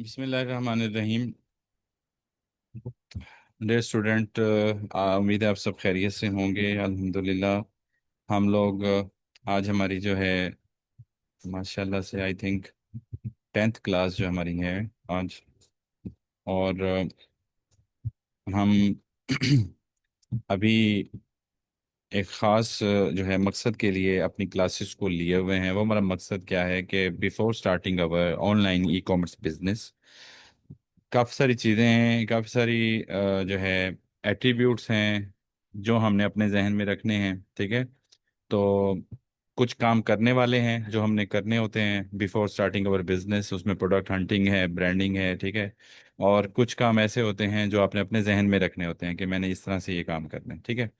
बिस्मिल्लाहिर्रहमानिर्रहीम। Dear student, उम्मीद है आप सब खैरियत से होंगे। अल्हम्दुलिल्लाह हम लोग आज हमारी जो है माशाल्लाह से आई थिंक 10th क्लास जो हमारी है आज। और हम अभी एक ख़ास जो है मकसद के लिए अपनी क्लासेस को लिए हुए हैं। वो हमारा मकसद क्या है कि before starting our online e commerce business काफ़ी सारी चीज़ें हैं, काफ़ी सारी जो है एट्रीब्यूट्स हैं जो हमने अपने जहन में रखने हैं। ठीक है, तो कुछ काम करने वाले हैं जो हमने करने होते हैं बिफोर स्टार्टिंग अवर बिजनेस। उसमें प्रोडक्ट हंटिंग है, ब्रांडिंग है। ठीक है, और कुछ काम ऐसे होते हैं जो आपने अपने जहन में रखने होते हैं कि मैंने इस तरह से ये काम करना है। ठीक है,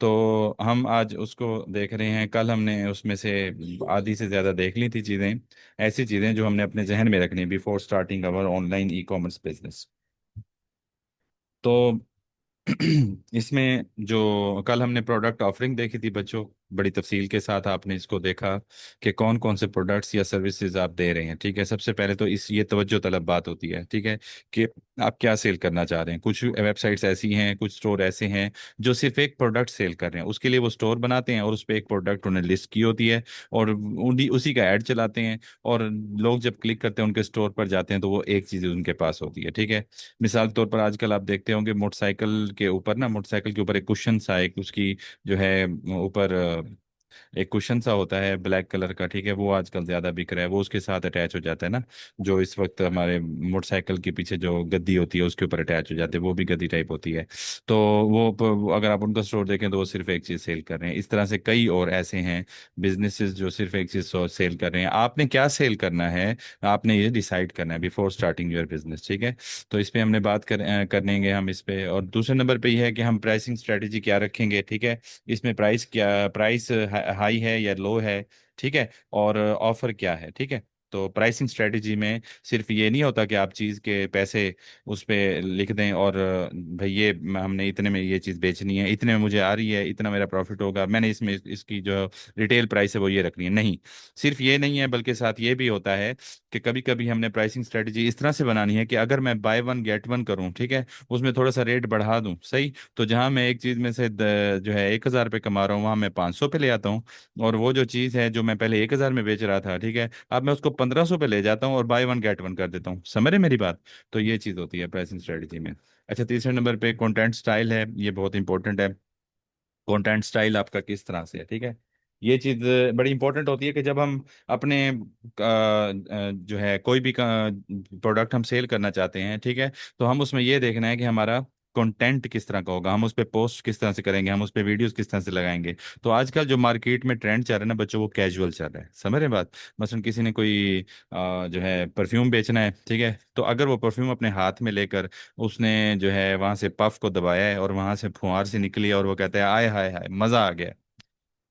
तो हम आज उसको देख रहे हैं। कल हमने उसमें से आधी से ज़्यादा देख ली थी चीज़ें, ऐसी चीज़ें जो हमने अपने जहन में रखनी है before starting our online e commerce business. तो इसमें जो कल हमने प्रोडक्ट ऑफरिंग देखी थी बच्चों, बड़ी तफसील के साथ आपने इसको देखा कि कौन कौन से प्रोडक्ट्स या सर्विसेज आप दे रहे हैं। ठीक है, सबसे पहले तो इस ये तवज्जो तलब बात होती है। ठीक है, कि आप क्या सेल करना चाह रहे हैं। कुछ वेबसाइट्स ऐसी हैं, कुछ स्टोर ऐसे हैं जो सिर्फ एक प्रोडक्ट सेल कर रहे हैं। उसके लिए वो स्टोर बनाते हैं और उस पर एक प्रोडक्ट उन्हें लिस्ट की होती है और उन्हीं उसी का ऐड चलाते हैं। और लोग जब क्लिक करते हैं उनके स्टोर पर जाते हैं तो वो एक चीज़ उनके पास होती है। ठीक है, मिसाल के तौर पर आजकल आप देखते होंगे मोटरसाइकिल के ऊपर एक कुशन सा, एक उसकी जो है ऊपर एक कुशन सा होता है ब्लैक कलर का। ठीक है, वो आजकल ज्यादा बिक रहा है। वो उसके साथ अटैच हो जाता है ना, जो इस वक्त हमारे मोटरसाइकिल के पीछे जो गद्दी होती है उसके ऊपर अटैच हो जाते हैं, वो भी गद्दी टाइप होती है। तो वो अगर आप उनका स्टोर देखें तो वो सिर्फ एक चीज सेल कर रहे हैं। इस तरह से कई और ऐसे हैं बिजनेसेस जो सिर्फ एक चीज सेल कर रहे हैं। आपने क्या सेल करना है, आपने ये डिसाइड करना है बिफोर स्टार्टिंग योर बिजनेस। ठीक है, तो इस पे हमने बात करेंगे हम इस पे। और दूसरे नंबर पे ये है कि हम प्राइसिंग स्ट्रेटेजी क्या रखेंगे। ठीक है, इसमें प्राइस हाई है या लो है। ठीक है, और ऑफर क्या है। ठीक है, तो प्राइसिंग स्ट्रेटेजी में सिर्फ ये नहीं होता कि आप चीज़ के पैसे उस पे लिख दें और भाई ये हमने इतने में ये चीज़ बेचनी है, इतने में मुझे आ रही है, इतना मेरा प्रॉफिट होगा, मैंने इसमें इसकी जो रिटेल प्राइस है वो ये रखनी है। नहीं, सिर्फ ये नहीं है, बल्कि साथ ये भी होता है कि कभी कभी हमने प्राइसिंग स्ट्रेटेजी इस तरह से बनानी है कि अगर मैं बाय वन गेट वन करूं, ठीक है, उसमें थोड़ा सा रेट बढ़ा दूं, सही, तो जहां मैं एक चीज में से जो है 1,000 रुपये कमा रहा हूँ वहां मैं 500 पे ले आता हूँ। और वो जो चीज है जो मैं पहले 1,000 में बेच रहा था, ठीक है, अब मैं उसको 1,500 पे ले जाता हूँ और बाय वन गेट वन कर देता हूँ। समझ रहे मेरी बात? तो ये चीज होती है प्राइसिंग स्ट्रेटेजी में। अच्छा, तीसरे नंबर पे कंटेंट स्टाइल है, ये बहुत इंपॉर्टेंट है। कंटेंट स्टाइल आपका किस तरह से है। ठीक है, ये चीज़ बड़ी इंपॉर्टेंट होती है कि जब हम अपने जो है कोई भी प्रोडक्ट हम सेल करना चाहते हैं, ठीक है, तो हम उसमें ये देखना है कि हमारा कंटेंट किस तरह का होगा, हम उस पर पोस्ट किस तरह से करेंगे, हम उस पर वीडियोस किस तरह से लगाएंगे। तो आजकल जो मार्केट में ट्रेंड चल रहा है ना बच्चों, वो कैजुअल चल रहा है। समझ रहे बात? मसलन किसी ने कोई जो है परफ्यूम बेचना है, ठीक है, तो अगर वो परफ्यूम अपने हाथ में लेकर उसने जो है वहां से पफ को दबाया है और वहां से फुहार से निकली है और वो कहता है आय हाय हाय मजा आ गया।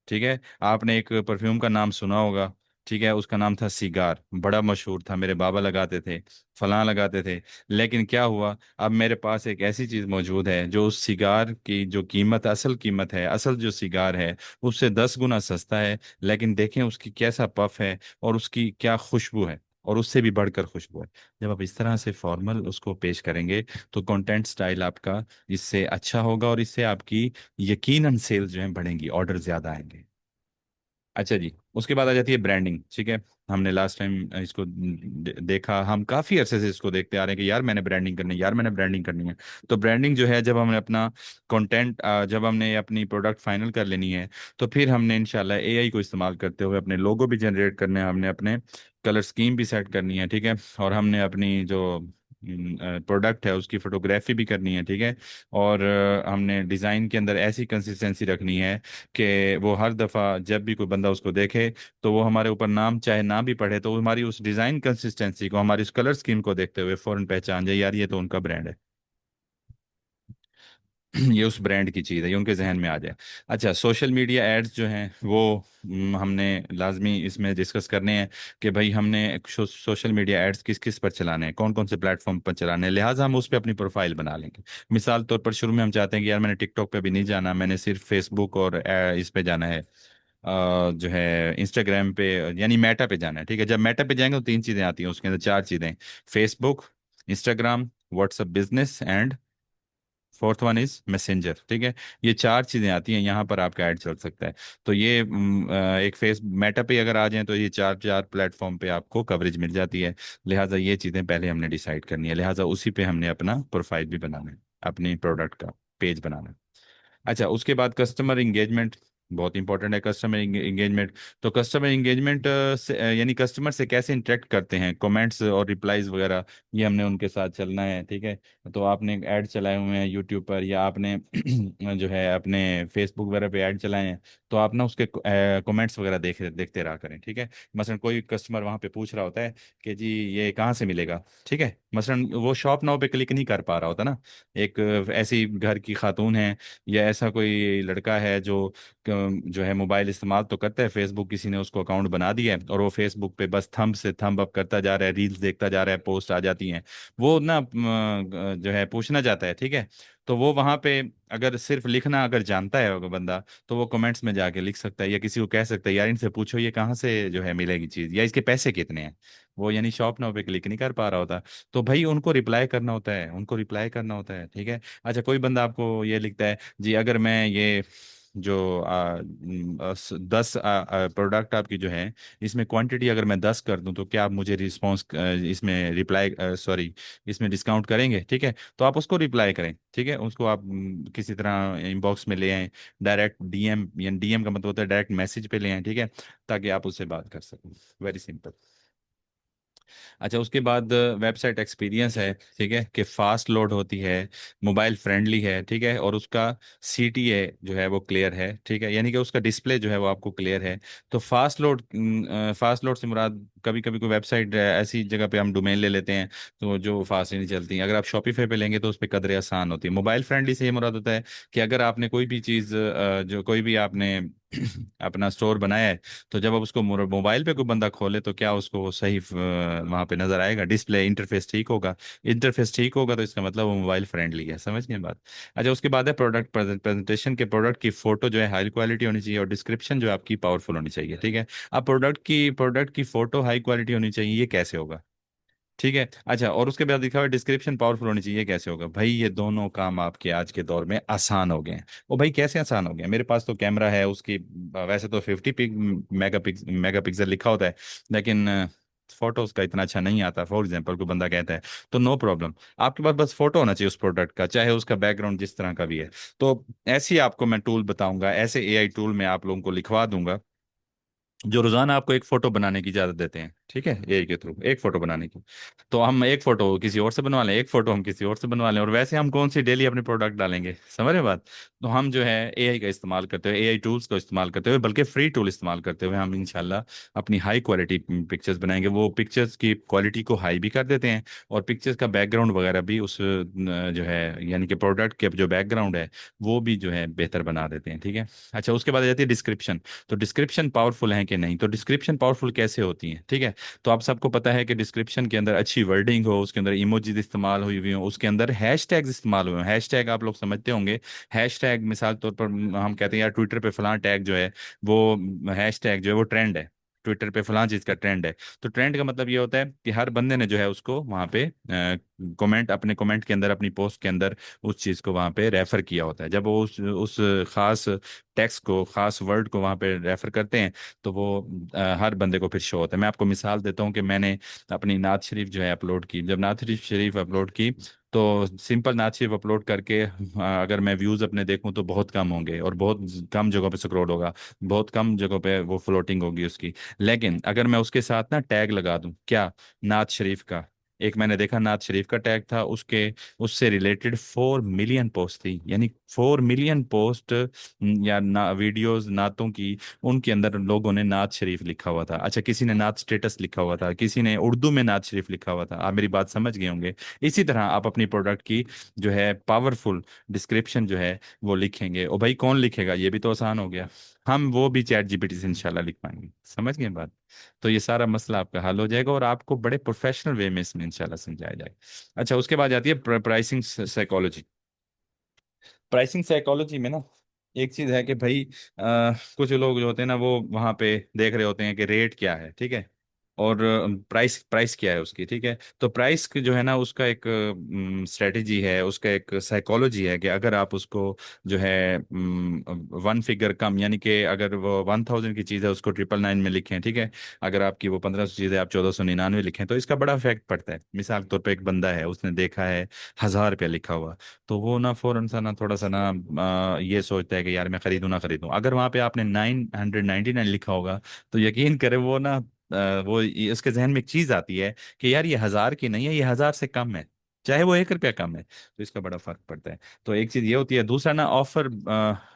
ठीक है, आपने एक परफ्यूम का नाम सुना होगा, ठीक है, उसका नाम था सिगार, बड़ा मशहूर था, मेरे बाबा लगाते थे, फलां लगाते थे। लेकिन क्या हुआ, अब मेरे पास एक ऐसी चीज मौजूद है जो उस सिगार की जो कीमत, असल कीमत है, असल जो सिगार है उससे 10 गुना सस्ता है। लेकिन देखें उसकी कैसा पफ है और उसकी क्या खुशबू है, और उससे भी बढ़कर खुशबू है। जब आप इस तरह से फॉर्मल उसको पेश करेंगे तो कंटेंट स्टाइल आपका इससे अच्छा होगा और इससे आपकी यकीनन सेल जो है बढ़ेंगी, ऑर्डर ज्यादा आएंगे। अच्छा जी, उसके बाद आ जाती है ब्रांडिंग। ठीक है, हमने लास्ट टाइम इसको देखा, हम काफी अरसे से इसको देखते आ रहे हैं कि यार मैंने ब्रांडिंग करनी है, यार मैंने ब्रांडिंग करनी है। तो ब्रांडिंग जो है, जब हमने अपना कंटेंट, जब हमने अपनी प्रोडक्ट फाइनल कर लेनी है, तो फिर हमने इंशाल्लाह एआई को इस्तेमाल करते हुए अपने लोगो भी जनरेट करने हैं, हमने अपने कलर स्कीम भी सेट करनी है। ठीक है, और हमने अपनी जो प्रोडक्ट है उसकी फोटोग्राफी भी करनी है। ठीक है, और हमने डिज़ाइन के अंदर ऐसी कंसिस्टेंसी रखनी है कि वो हर दफ़ा जब भी कोई बंदा उसको देखे तो वो हमारे ऊपर नाम चाहे ना भी पढ़े तो वो हमारी उस डिज़ाइन कंसिस्टेंसी को, हमारी उस कलर स्कीम को देखते हुए फ़ौरन पहचान जाए यार ये तो उनका ब्रांड है। ये उस ब्रांड की चीज़ है, ये उनके जहन में आ जाए। अच्छा, सोशल मीडिया एड्स जो हैं वो हमने लाजमी इसमें डिस्कस करने हैं कि भाई हमने सोशल मीडिया एड्स किस किस पर चलाने हैं, कौन कौन से प्लेटफॉर्म पर चलाने हैं, लिहाजा हम उस पर अपनी प्रोफाइल बना लेंगे। मिसाल तौर पर शुरू में हम चाहते हैं कि यार मैंने टिकटॉक पे भी नहीं जाना, मैंने सिर्फ फेसबुक और इस पे जाना है, जो है इंस्टाग्राम पे, यानी मेटा पे जाना है। ठीक है, जब मेटा पे जाएंगे तो तीन चीज़ें आती हैं उसके अंदर, चार चीज़ें: Facebook, Instagram, WhatsApp business and fourth one is messenger. ठीक है, ये चार चीजें आती हैं, यहाँ पर आपका ऐड चल सकता है। तो ये एक फेस मेटा पे अगर आ जाए तो ये चार चार प्लेटफॉर्म पे आपको कवरेज मिल जाती है। लिहाजा ये चीजें पहले हमने डिसाइड करनी है, लिहाजा उसी पे हमने अपना प्रोफाइल भी बनाना है, अपनी प्रोडक्ट का पेज बनाना है। अच्छा, उसके बाद कस्टमर इंगेजमेंट बहुत इंपॉर्टेंट है। कस्टमर इंगेजमेंट, तो कस्टमर इंगेजमेंट से यानी कस्टमर से कैसे इंटरेक्ट करते हैं, कमेंट्स और रिप्लाईज वगैरह, ये हमने उनके साथ चलना है। ठीक है, तो आपने ऐड चलाए हुए हैं यूट्यूब पर, या आपने जो है अपने फेसबुक वगैरह पे ऐड चलाए हैं, तो आप ना उसके कमेंट्स वगैरह देखते रहा करें। ठीक है, मसलन कोई कस्टमर वहाँ पे पूछ रहा होता है कि जी ये कहाँ से मिलेगा, ठीक है, मसलन वो शॉप नाउ पे क्लिक नहीं कर पा रहा होता ना, एक ऐसी घर की खातून है या ऐसा कोई लड़का है जो है मोबाइल इस्तेमाल तो करता है, फेसबुक किसी ने उसको अकाउंट बना दिया है और वो फेसबुक पे बस थंब से थंब अप करता जा रहा है, रील्स देखता जा रहा है, पोस्ट आ जाती हैं, वो ना जो है पूछना चाहता है। ठीक है, तो वो वहां पे अगर सिर्फ लिखना अगर जानता है अगर बंदा, तो वो कमेंट्स में जाके लिख सकता है या किसी को कह सकता है यार इनसे पूछो ये कहाँ से जो है मिलेगी चीज, या इसके पैसे कितने हैं। वो यानी शॉप नाउ पे क्लिक नहीं कर पा रहा होता, तो भाई उनको रिप्लाई करना होता है, उनको रिप्लाई करना होता है। ठीक है, अच्छा कोई बंदा आपको ये लिखता है जी अगर मैं ये जो 10 प्रोडक्ट आपकी जो है इसमें क्वांटिटी अगर मैं 10 कर दूं तो क्या आप मुझे रिस्पॉन्स इसमें रिप्लाई सॉरी इसमें डिस्काउंट करेंगे। ठीक है, तो आप उसको रिप्लाई करें। ठीक है, उसको आप किसी तरह इनबॉक्स में ले आए, डायरेक्ट डीएम, या डीएम का मतलब होता है डायरेक्ट मैसेज पे ले आए। ठीक है, ताकि आप उससे बात कर सकें। Very simple. अच्छा, उसके बाद वेबसाइट एक्सपीरियंस है, ठीक है, कि फास्ट लोड होती है, मोबाइल फ्रेंडली है, ठीक है, और उसका सीटीए जो है वो क्लियर है। ठीक है, यानी कि उसका डिस्प्ले जो है वो आपको क्लियर है। तो फास्ट लोड से मुराद, कभी कभी कोई वेबसाइट ऐसी जगह पे हम डोमेन ले लेते हैं तो जो फास्ट नहीं चलती, अगर आप शॉपिफाई पे लेंगे तो उस पर कदर आसान होती है। मोबाइल फ्रेंडली से ये मुराद होता है कि अगर आपने कोई भी चीज़ जो कोई भी आपने अपना स्टोर बनाया है, तो जब अब उसको मोबाइल पे कोई बंदा खोले तो क्या उसको वो सही वहां पे नजर आएगा, डिस्प्ले इंटरफेस ठीक होगा। इंटरफेस ठीक होगा तो इसका मतलब वो मोबाइल फ्रेंडली है। समझ गए बात। अच्छा, उसके बाद है प्रोडक्ट प्रेजेंटेशन, के प्रोडक्ट की फोटो जो है हाई क्वालिटी होनी चाहिए और डिस्क्रिप्शन जो है आपकी पावरफुल होनी चाहिए। ठीक है, अब प्रोडक्ट की फोटो हाई क्वालिटी होनी चाहिए, ये कैसे होगा? ठीक है, अच्छा, और उसके बाद लिखा हुआ डिस्क्रिप्शन पावरफुल होनी चाहिए, कैसे होगा भाई? ये दोनों काम आपके आज के दौर में आसान हो गए हैं। वो भाई कैसे आसान हो गए? मेरे पास तो कैमरा है उसकी, वैसे तो 50 मेगा पिक्सल लिखा होता है, लेकिन फोटोज का इतना अच्छा नहीं आता, फॉर एग्जाम्पल कोई बंदा कहता है, तो नो प्रॉब्लम, आपके पास बस फोटो होना चाहिए उस प्रोडक्ट का, चाहे उसका बैकग्राउंड जिस तरह का भी है। तो ऐसे ही आपको मैं टूल बताऊंगा, ऐसे एआई टूल मैं आप लोगों को लिखवा दूंगा जो रोजाना आपको एक फोटो बनाने की इजाजत देते हैं। ठीक है, एआई के थ्रू एक फोटो बनाने की, तो हम एक फोटो किसी और से बनवा लें, एक फोटो हम किसी और से बनवा लें, और वैसे हम कौन सी डेली अपने प्रोडक्ट डालेंगे, समझ रहे बात? तो हम जो है एआई का इस्तेमाल करते हुए, एआई टूल्स का इस्तेमाल करते हुए, बल्कि फ्री टूल इस्तेमाल करते हुए, हम इंशाल्लाह अपनी हाई क्वालिटी पिक्चर्स बनाएंगे। वो पिक्चर्स की क्वालिटी को हाई भी कर देते हैं, और पिक्चर्स का बैकग्राउंड वगैरह भी उस जो है यानी कि प्रोडक्ट के जो बैकग्राउंड है वो भी जो है बेहतर बना देते हैं। ठीक है, अच्छा, उसके बाद आ जाती है डिस्क्रिप्शन। तो डिस्क्रिप्शन पावरफुल है कि नहीं? तो डिस्क्रिप्शन पावरफुल कैसे होती है? ठीक है, तो आप सबको पता है कि डिस्क्रिप्शन के अंदर अच्छी वर्डिंग हो, उसके अंदर इमोजीज इस्तेमाल हुई हुई हो, उसके अंदर हैशटैग्स इस्तेमाल हुए हो। हैशटैग आप लोग समझते होंगे। हैशटैग मिसाल तौर पर हम कहते हैं यार ट्विटर पे फलां टैग जो है वो, हैशटैग जो है वो ट्रेंड है, ट्विटर पे फलां चीज का ट्रेंड है। तो ट्रेंड का मतलब ये होता है कि हर बंदे ने जो है उसको वहां पे कमेंट, अपने कमेंट के अंदर, अपनी पोस्ट के अंदर उस चीज को वहां पे रेफर किया होता है। जब वो उस खास टेक्स्ट को, खास वर्ड को वहां पे रेफर करते हैं, तो वो हर बंदे को फिर शो होता है। मैं आपको मिसाल देता हूँ कि मैंने अपनी नात शरीफ जो है अपलोड की, जब नात शरीफ अपलोड की, तो सिंपल नात शरीफ अपलोड करके अगर मैं व्यूज़ अपने देखूं तो बहुत कम होंगे, और बहुत कम जगहों पे स्क्रॉल होगा, बहुत कम जगहों पे वो फ्लोटिंग होगी उसकी। लेकिन अगर मैं उसके साथ ना टैग लगा दूं, क्या, नात शरीफ का, एक मैंने देखा नात शरीफ का टैग था, उसके उससे रिलेटेड 4 मिलियन पोस्ट थी, यानी 4 मिलियन पोस्ट या वीडियोस नातों की, उनके अंदर लोगों ने नात शरीफ लिखा हुआ था। अच्छा, किसी ने नात स्टेटस लिखा हुआ था, किसी ने उर्दू में नात शरीफ लिखा हुआ था। आप मेरी बात समझ गए होंगे। इसी तरह आप अपनी प्रोडक्ट की जो है पावरफुल डिस्क्रिप्शन जो है वो लिखेंगे, और भाई कौन लिखेगा? ये भी तो आसान हो गया, हम वो भी चैट जीपीटी से इंशाल्लाह लिख पाएंगे। समझ गए बात? तो ये सारा मसला आपका हल हो जाएगा, और आपको बड़े प्रोफेशनल वे में इसमें इंशाल्लाह समझाया जाएगा। अच्छा, उसके बाद आती है प्राइसिंग साइकोलॉजी। प्राइसिंग साइकोलॉजी में ना एक चीज है कि भाई कुछ लोग जो होते हैं ना वो वहां पे देख रहे होते हैं कि रेट क्या है। ठीक है, और प्राइस प्राइस क्या है उसकी, ठीक है। तो प्राइस जो है ना, उसका एक स्ट्रेटेजी है, उसका एक साइकोलॉजी है कि अगर आप उसको जो है वन फिगर कम, यानी कि अगर वो 1000 की चीज़ है उसको 999 में लिखें, ठीक है। अगर आपकी वो 1500 चीज़ है आप 1499 लिखें, तो इसका बड़ा इफेक्ट पड़ता है। मिसाल के तौर पे एक बंदा है, उसने देखा है 1000 रुपया लिखा हुआ, तो वो ना फौरन सा ना थोड़ा सा ना ये सोचता है कि यार मैं खरीदूं ना खरीदूं। अगर वहां पे आपने 999 लिखा होगा, तो यकीन करें वो ना उसके जहन में एक चीज आती है कि यार ये 1000 की नहीं है, ये 1000 से कम है, चाहे वो 1 रुपया कम है। तो इसका बड़ा फर्क पड़ता है। तो एक चीज ये होती है। दूसरा ना ऑफर,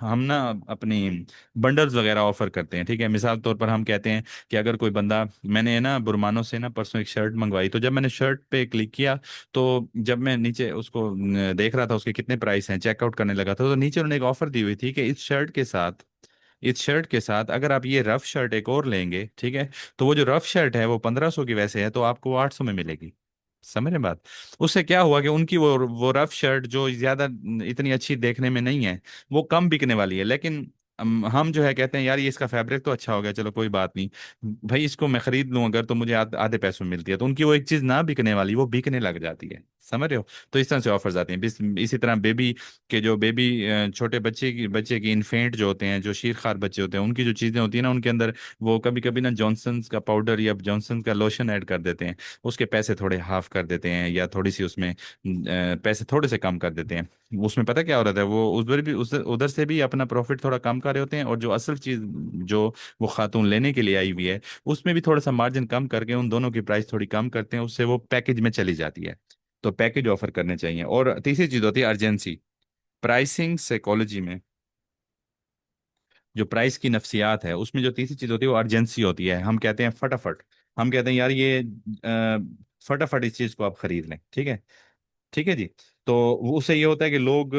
हम ना अपनी बंडल्स वगैरह ऑफर करते हैं, ठीक है। मिसाल के तौर पर हम कहते हैं कि अगर कोई बंदा, मैंने ना बुरमानो से ना परसों एक शर्ट मंगवाई, तो जब मैंने शर्ट पे क्लिक किया, तो जब मैं नीचे उसको देख रहा था उसके कितने प्राइस हैं, चेकआउट करने लगा था, तो नीचे उन्होंने एक ऑफर दी हुई थी कि इस शर्ट के साथ अगर आप ये रफ शर्ट एक और लेंगे, ठीक है, तो वो जो रफ शर्ट है वो 1500 की वैसे है, तो आपको वो 800 में मिलेगी। समझ रहे हैं बात। उससे क्या हुआ कि उनकी वो रफ शर्ट जो ज्यादा इतनी अच्छी देखने में नहीं है, वो कम बिकने वाली है। लेकिन हम जो है कहते हैं यार ये इसका फैब्रिक तो अच्छा हो गया, चलो कोई बात नहीं भाई, इसको मैं खरीद लूं अगर, तो मुझे आधे पैसों में मिलती है। तो उनकी वो एक चीज ना बिकने वाली वो बिकने लग जाती है। समझ रहे हो। तो इस तरह से ऑफर्स आते हैं। इसी तरह बेबी के जो बेबी छोटे बच्चे की इन्फेंट जो होते हैं, जो शीर खार बच्चे होते हैं, उनकी जो चीज़ें होती है ना, उनके अंदर वो कभी कभी ना जॉनसन्स का पाउडर या जॉनसन्स का लोशन ऐड कर देते हैं। उसके पैसे थोड़े हाफ कर देते हैं, या थोड़ी सी उसमें पैसे थोड़े से कम कर देते हैं। उसमें पता क्या हो रहा था, वो उधर से भी अपना प्रॉफिट थोड़ा कम कर रहे होते हैं, और जो असल चीज़ जो वो खातून लेने के लिए आई हुई है, उसमें भी थोड़ा सा मार्जिन कम करके उन दोनों की प्राइस थोड़ी कम करते हैं, उससे वो पैकेज में चली जाती है। तो पैकेज ऑफर करने चाहिए। और तीसरी चीज होती है अर्जेंसी। प्राइसिंग साइकोलॉजी में जो प्राइस की नफ्सियात है, उसमें जो तीसरी चीज होती है वो अर्जेंसी होती है। हम कहते हैं फटाफट, हम कहते हैं यार ये फटाफट इस चीज को आप खरीद लें, ठीक है। ठीक है जी। तो वो उससे ये होता है कि लोग,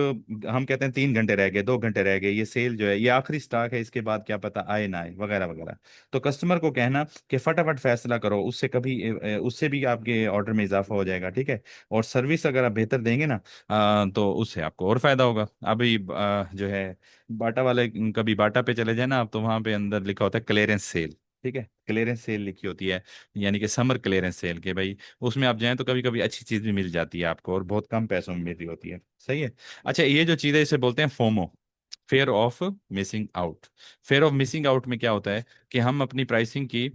हम कहते हैं 3 घंटे रह गए, 2 घंटे रह गए, ये सेल जो है ये आखिरी स्टॉक है, इसके बाद क्या पता आए ना आए, वगैरह वगैरह। तो कस्टमर को कहना कि फटाफट फैसला करो, उससे कभी उससे भी आपके ऑर्डर में इजाफा हो जाएगा, ठीक है। और सर्विस अगर आप बेहतर देंगे ना, तो उससे आपको और फायदा होगा। अभी जो है बाटा वाले, कभी बाटा पे चले जाए ना आप, तो वहां पे अंदर लिखा होता है क्लियरेंस सेल, ठीक है। क्लियरेंस सेल लिखी होती है, यानी कि समर क्लियरेंस सेल के भाई, उसमें आप जाएं तो कभी कभी अच्छी चीज भी मिल जाती है आपको, और बहुत कम पैसों में मिल रही होती है। सही है। अच्छा, ये जो चीज़ है इसे बोलते हैं FOMO, fair of missing out. Fair of missing out में क्या होता है कि हम अपनी प्राइसिंग की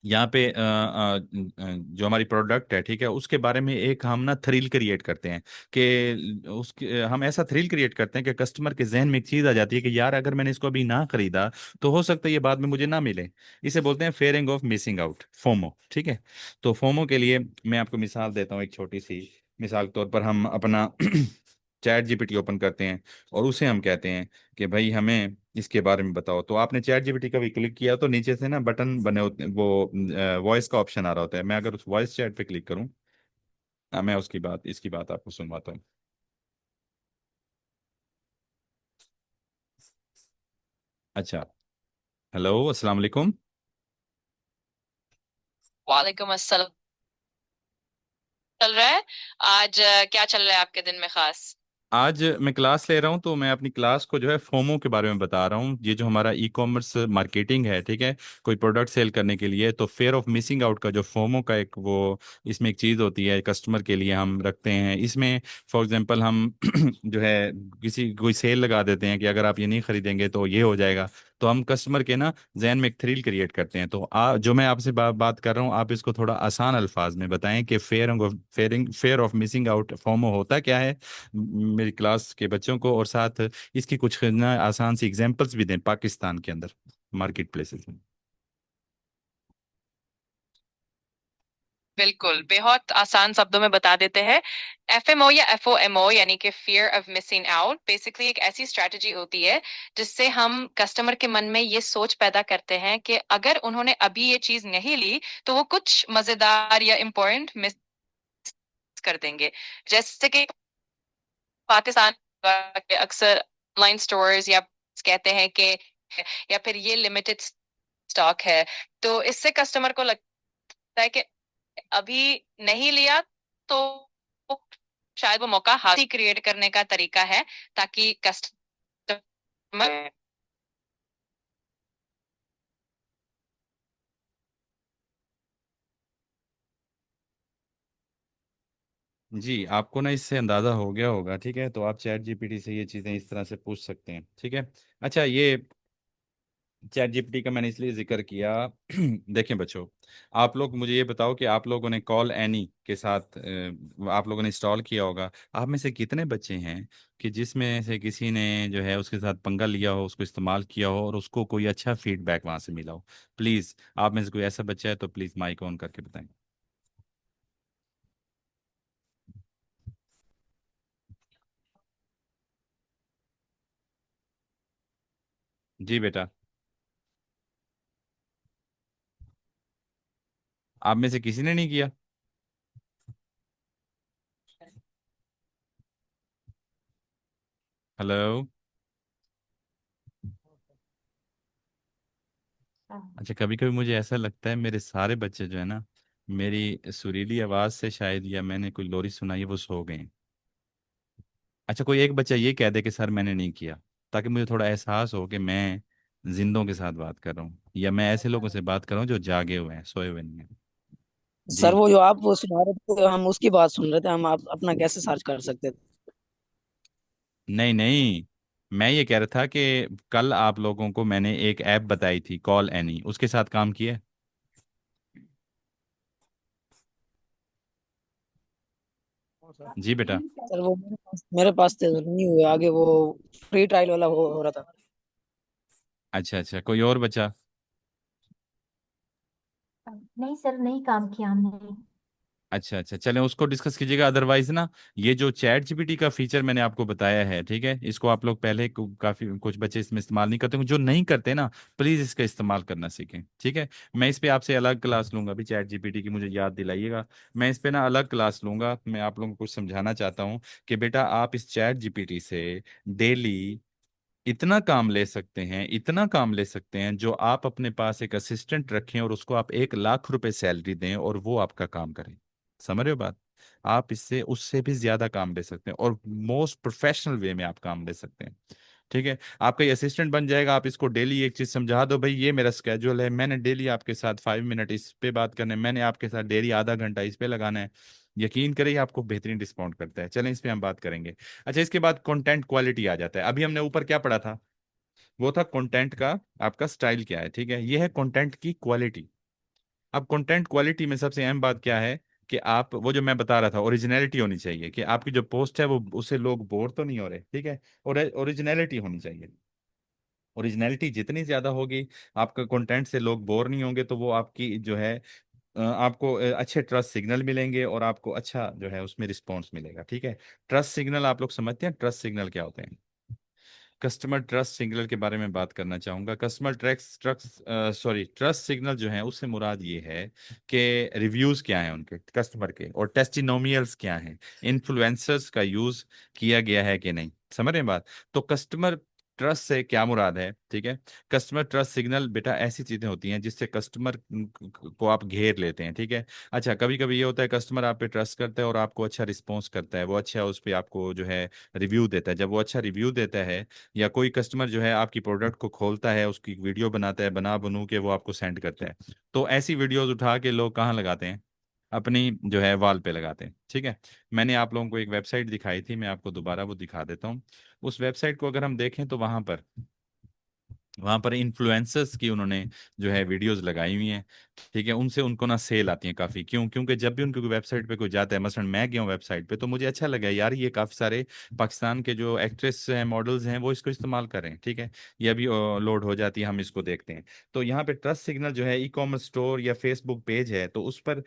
यहाँ पे जो हमारी प्रोडक्ट है, ठीक है, उसके बारे में एक हम ना थ्रिल क्रिएट करते हैं, कि उसके हम ऐसा थ्रिल क्रिएट करते हैं कि कस्टमर के जहन में एक चीज आ जाती है कि यार अगर मैंने इसको अभी ना खरीदा, तो हो सकता है ये बाद में मुझे ना मिले। इसे बोलते हैं fearing of missing out, FOMO, ठीक है। तो फोमो के लिए मैं आपको मिसाल देता हूँ, एक छोटी सी मिसाल के तौर पर हम अपना चैट जीपीटी ओपन करते हैं, और उसे हम कहते हैं कि भाई हमें इसके बारे में बताओ। तो आपने चैट जीपीटी का भी क्लिक किया, तो नीचे से ना बटन बने होते हैं, वो वॉइस का ऑप्शन आ रहा होता है। मैं अगर उस वॉइस चैट पे क्लिक करूं, मैं इसकी बात आपको सुनवाता हूँ। अच्छा। हेलो, अस्सलाम वालेकुम। वालेकुम अस्सलाम। चल रहा है। आज क्या चल रहा है आपके दिन में खास? आज मैं क्लास ले रहा हूँ, तो मैं अपनी क्लास को जो है फोमो के बारे में बता रहा हूँ। ये जो हमारा ई कॉमर्स मार्केटिंग है, ठीक है, कोई प्रोडक्ट सेल करने के लिए, तो फेयर ऑफ मिसिंग आउट का जो फोमो का एक वो, इसमें एक चीज़ होती है कस्टमर के लिए हम रखते हैं इसमें। फॉर एग्जांपल हम जो है कोई सेल लगा देते हैं कि अगर आप ये नहीं खरीदेंगे तो ये हो जाएगा। तो हम कस्टमर के ना जहन में एक थ्रिल क्रिएट करते हैं। तो जो मैं आपसे बात कर रहा हूँ, आप इसको थोड़ा आसान अल्फाज में बताएं कि fair of missing out FOMO होता क्या है मेरी क्लास के बच्चों को, और साथ इसकी कुछ ना आसान सी एग्जांपल्स भी दें पाकिस्तान के अंदर मार्केट प्लेसेस में। बिल्कुल, बहुत आसान शब्दों में बता देते हैं। एफएमओ या एफओएमओ यानी कि fear of missing out basically एक ऐसी स्ट्रेटजी होती है जिससे हम कस्टमर के मन में ये सोच पैदा करते हैं कि अगर उन्होंने अभी ये चीज नहीं ली तो वो कुछ मजेदार या इम्पोर्टेंट मिस कर देंगे। जैसे कि पाकिस्तान के अक्सर ऑनलाइन स्टोर्स या कहते हैं कि या फिर ये लिमिटेड स्टॉक है, तो इससे कस्टमर को लगता है कि अभी नहीं लिया तो शायद वो मौका हाथी क्रिएट करने का तरीका है, ताकि कस्टमर जी, आपको ना इससे अंदाज़ा हो गया होगा, ठीक है, तो आप चैट जीपीटी से ये चीज़ें इस तरह से पूछ सकते हैं, ठीक है। अच्छा, ये चैट जीपीटी का मैंने इसलिए जिक्र किया देखें बच्चों, आप लोग मुझे ये बताओ कि आप लोगों ने कॉल एनी के साथ आप लोगों ने इंस्टॉल किया होगा। आप में से कितने बच्चे हैं कि जिसमें से किसी ने जो है उसके साथ पंगा लिया हो, उसको इस्तेमाल किया हो और उसको कोई अच्छा फीडबैक वहां से मिला हो? प्लीज़, आप में से कोई ऐसा बच्चा है तो प्लीज़ माइक ऑन करके बताएं। जी बेटा, आप में से किसी ने नहीं किया? हेलो। अच्छा, कभी कभी मुझे ऐसा लगता है मेरे सारे बच्चे जो है ना, मेरी सुरीली आवाज से शायद, या मैंने कोई लोरी सुनाई है, वो सो गए हैं। अच्छा, कोई एक बच्चा ये कह दे कि सर मैंने नहीं किया, ताकि मुझे थोड़ा एहसास हो कि मैं जिंदों के साथ बात कर रहा हूँ या मैं ऐसे लोगों से बात कर रहा हूँ जो जागे हुए हैं, सोए हुए नहीं हैं। सर जी। वो जो आप वो सुना रहे थे हम उसकी बात सुन रहे थे, हम आप अपना कैसे सर्च कर सकते थे? नहीं नहीं, मैं ये कह रहा था कि कल आप लोगों को मैंने एक ऐप बताई थी, कॉल एनी, उसके साथ काम किया है? जी बेटा। सर वो मेरे पास तो नहीं हुए आगे, वो फ्री ट्रायल वाला हो रहा था। अच्छा अच्छा, कोई और बच्चा? नहीं सर, नहीं काम किया हमने। अच्छा अच्छा, चलें उसको डिस्कस कीजिएगा। अदरवाइज ना, ये जो चैट जीपीटी का फीचर मैंने आपको बताया है, ठीक है, इसको आप लोग पहले काफी कुछ बच्चे इसमें इस्तेमाल नहीं करते, जो नहीं करते ना, प्लीज इसका इस्तेमाल करना सीखें, ठीक है। मैं इस पे आपसे अलग क्लास लूंगा, अभी चैट जीपीटी की मुझे याद दिलाइएगा। मैं इस पे ना अलग क्लास लूंगा। मैं आप लोगों को कुछ समझाना चाहता हूँ कि बेटा आप इस चैट जीपीटी से डेली इतना काम ले सकते हैं, इतना काम ले सकते हैं, जो आप अपने पास एक असिस्टेंट रखें और उसको आप 1 लाख रुपए सैलरी दें और वो आपका काम करे। समझ रहे हो बात? आप इससे उससे भी ज्यादा काम ले सकते हैं और मोस्ट प्रोफेशनल वे में आप काम ले सकते हैं, ठीक है। आपका ये असिस्टेंट बन जाएगा। आप इसको डेली एक चीज समझा दो, भाई ये मेरा स्केड्यूल है, मैंने डेली आपके साथ 5 मिनट इस पे बात करने, मैंने आपके साथ डेली आधा घंटा इस पे लगाना है। यकीन करिए आपको बेहतरीन रिस्पॉन्ड करता है। चलें इस पे हम बात करेंगे। अच्छा, इसके बाद कंटेंट क्वालिटी आ जाता है। अभी हमने ऊपर क्या पढ़ा था? वो था कंटेंट का आपका स्टाइल क्या है, ठीक है। ये है कंटेंट की क्वालिटी। अब कंटेंट क्वालिटी में सबसे अहम बात क्या है कि आप, वो जो मैं बता रहा था, ओरिजिनलिटी होनी चाहिए, कि आपकी जो पोस्ट है वो उससे लोग बोर तो नहीं हो रहे, ठीक है। और ओरिजिनलिटी होनी चाहिए। ओरिजिनलिटी जितनी ज्यादा होगी, आपका कंटेंट से लोग बोर नहीं होंगे, तो वो आपकी जो है आपको अच्छे ट्रस्ट सिग्नल मिलेंगे और आपको अच्छा जो है उसमें रिस्पॉन्स मिलेगा, ठीक है। ट्रस्ट सिग्नल आप लोग समझते हैं? ट्रस्ट सिग्नल क्या होते हैं? कस्टमर ट्रस्ट सिग्नल के बारे में बात करना चाहूंगा। Customer trust trust sorry trust signal जो है उससे मुराद ये है कि रिव्यूज क्या हैं उनके कस्टमर के, और टेस्टिमोनियल्स क्या हैं, इन्फ्लुएंसर्स का यूज किया गया है कि नहीं। समझ रहे हैं बात? तो कस्टमर ट्रस्ट से क्या मुराद है, ठीक है। कस्टमर ट्रस्ट सिग्नल बेटा ऐसी चीजें होती हैं जिससे कस्टमर को आप घेर लेते हैं, ठीक है। अच्छा, कभी कभी ये होता है कस्टमर आप पे ट्रस्ट करता है और आपको अच्छा रिस्पॉन्स करता है, वो अच्छा उस पर आपको जो है रिव्यू देता है। जब वो अच्छा रिव्यू देता है, या कोई कस्टमर जो है आपकी प्रोडक्ट को खोलता है, उसकी वीडियो बनाता है, बना बनू के वो आपको सेंड करता है, तो ऐसी वीडियोस उठा के लोग कहाँ लगाते हैं? अपनी जो है वॉल पे लगाते हैं, ठीक है। मैंने आप लोगों को एक वेबसाइट दिखाई थी, मैं आपको दोबारा वो दिखा देता हूँ। उस वेबसाइट को अगर हम देखें तो वहां पर इन्फ्लुएंसर्स की उन्होंने जो है वीडियोस लगाई हुई हैं, ठीक है। उनसे उनको ना सेल आती है काफी। क्यों? क्योंकि जब भी उनकी वेबसाइट पे कोई जाता है, मसलन मैं गया हूँ वेबसाइट पे, तो मुझे अच्छा लगा यार, ये काफी सारे पाकिस्तान के जो एक्ट्रेस हैं, मॉडल्स हैं, वो इसको इस्तेमाल कर रहे हैं, ठीक है। ये अभी लोड हो जाती है, हम इसको देखते हैं। तो यहाँ पे ट्रस्ट सिग्नल जो है, ई कॉमर्स स्टोर या फेसबुक पेज है, तो उस पर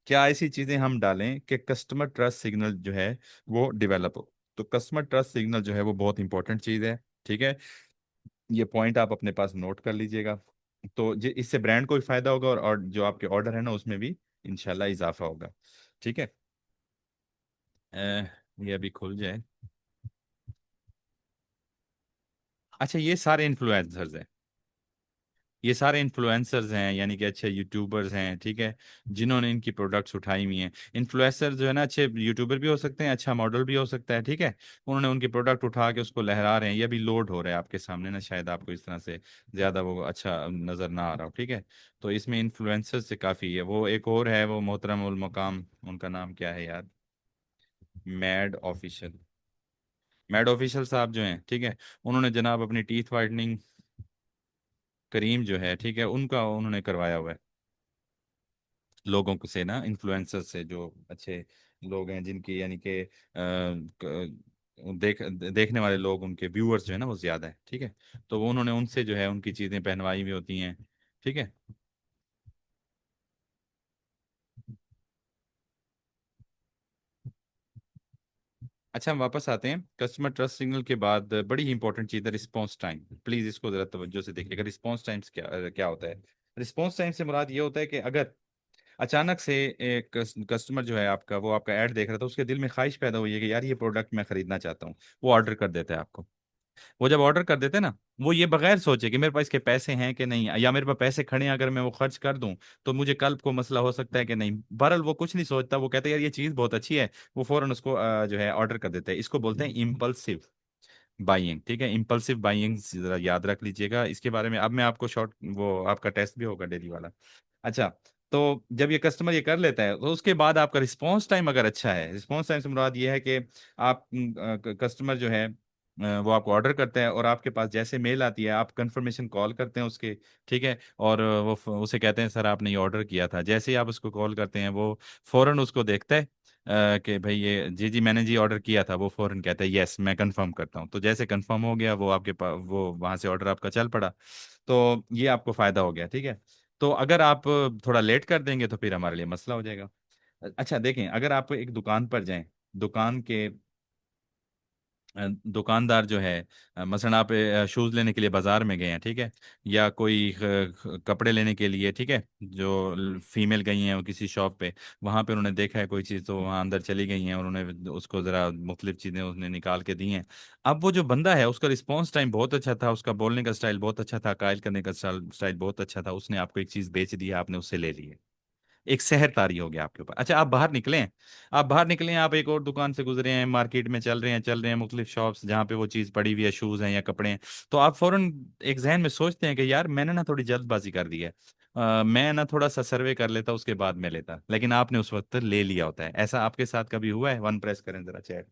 क्या ऐसी चीजें हम डालें कि कस्टमर ट्रस्ट सिग्नल जो है वो डेवलप हो। तो कस्टमर ट्रस्ट सिग्नल जो है वो बहुत इंपॉर्टेंट चीज है, ठीक है। ये पॉइंट आप अपने पास नोट कर लीजिएगा। तो इससे ब्रांड को भी फायदा होगा और जो आपके ऑर्डर है ना उसमें भी इंशाल्लाह इजाफा होगा, ठीक है। ये अभी खुल जाए। अच्छा, ये सारे इन्फ्लुएंसर्स हैं, ये सारे इन्फ्लुएंसर्स हैं, यानी कि अच्छे यूट्यूबर्स हैं, ठीक है, जिन्होंने इनकी प्रोडक्ट्स उठाई हुई हैं। इन्फ्लुएंसर जो है ना, अच्छे यूट्यूबर भी हो सकते हैं, अच्छा मॉडल भी हो सकता है, ठीक है। उन्होंने उनकी प्रोडक्ट उठा के उसको लहरा रहे हैं, ये भी लोड हो रहा है आपके सामने ना, शायद आपको इस तरह से ज्यादा वो अच्छा नजर ना आ रहा हो, ठीक है। तो इसमें इन्फ्लुएंसर से काफी है। वो एक और है, वो मोहतरम उल मकाम, उनका नाम क्या है यार, मैड ऑफिशियल। मैड ऑफिशियल साहब जो हैं, ठीक है, उन्होंने जनाब अपनी टीथ वाइटनिंग क्रीम जो है, ठीक है, उनका उन्होंने करवाया हुआ है लोगों को से ना, इन्फ्लुएंसर से, जो अच्छे लोग हैं जिनकी यानी कि देखने वाले लोग, उनके व्यूअर्स जो है ना वो ज्यादा है, ठीक है। तो वो उन्होंने उनसे जो है उनकी चीजें पहनवाई हुई होती हैं, ठीक है। अच्छा, हम वापस आते हैं। कस्टमर ट्रस्ट सिग्नल के बाद बड़ी ही इंपॉर्टेंट चीज़ है रिस्पॉन्स टाइम। प्लीज इसको जरा तवज्जो से देखिएगा। रिस्पॉन्स टाइम्स क्या क्या होता है? रिस्पॉन्स टाइम से मुराद ये होता है कि अगर अचानक से एक कस्टमर जो है आपका, वो आपका ऐड देख रहा था, उसके दिल में ख्वाहिश पैदा हुई है कि यार ये प्रोडक्ट मैं खरीदना चाहता हूँ, वो ऑर्डर कर देता है आपको। वो जब ऑर्डर कर देते हैं ना, वो ये बगैर सोचे कि मेरे पास इसके पैसे हैं कि नहीं, या मेरे पास पैसे खड़े हैं, अगर मैं वो खर्च कर दूं तो मुझे कल को मसला हो सकता है कि नहीं, बहरहाल वो कुछ नहीं सोचता, वो कहता है यार ये चीज़ बहुत अच्छी है, वो फौरन उसको जो है ऑर्डर कर देते हैं। इसको बोलते हैं इम्पल्सिव बाइंग, ठीक है। इम्पल्सिव बाइंग जरा याद रख लीजिएगा इसके बारे में। अब मैं आपको शॉर्ट, वो आपका टेस्ट भी होगा डेली वाला। अच्छा, तो जब ये कस्टमर ये कर लेता है, तो उसके बाद आपका रिस्पॉन्स टाइम अगर अच्छा है, रिस्पॉन्स टाइम से मुराद ये है कि आप कस्टमर जो है वो आपको ऑर्डर करते हैं, और आपके पास जैसे मेल आती है आप कंफर्मेशन कॉल करते हैं उसके, ठीक है। और उसे कहते हैं सर आपने ये ऑर्डर किया था। जैसे ही आप उसको कॉल करते हैं, वो फौरन उसको देखता है कि भाई ये जी जी मैंने जी ऑर्डर किया था, वो फौरन कहता है यस मैं कंफर्म करता हूँ। तो जैसे कंफर्म हो गया, वो आपके पास, वो वहां से ऑर्डर आपका चल पड़ा। तो ये आपको फायदा हो गया, ठीक है। तो अगर आप थोड़ा लेट कर देंगे तो फिर हमारे लिए मसला हो जाएगा। अच्छा देखें, अगर आप एक दुकान पर जाएं, दुकान के दुकानदार जो है, मसलन आप शूज लेने के लिए बाजार में गए हैं, ठीक है, या कोई कपड़े लेने के लिए, ठीक है, जो फीमेल गई हैं वो किसी शॉप पे, वहां पे उन्होंने देखा है कोई चीज़, तो वहां अंदर चली गई हैं, उन्होंने उसको ज़रा मुख्तलिफ चीज़ें उसने निकाल के दी हैं। अब वो जो बंदा है उसका रिस्पॉन्स टाइम बहुत अच्छा था, उसका बोलने का स्टाइल बहुत अच्छा था, कायल करने का स्टाइल बहुत अच्छा था, उसने आपको एक चीज़ बेच दी है, आपने उससे ले ली है, एक शहर तारी हो गया आपके ऊपर। अच्छा, आप बाहर निकले हैं, आप बाहर निकले हैं, आप एक और दुकान से गुजरे हैं, मार्केट में चल रहे हैं मुख्तलिफ शॉप्स जहाँ पे वो चीज़ पड़ी हुई है, शूज़ हैं या कपड़े हैं। तो आप फौरन एक जहन में सोचते हैं कि यार मैंने ना थोड़ी जल्दबाजी कर दी है, मैं ना थोड़ा सा सर्वे कर लेता उसके बाद में लेता, लेकिन आपने उस वक्त ले लिया होता है। ऐसा आपके साथ कभी हुआ है? वन प्रेस करें जरा चैट।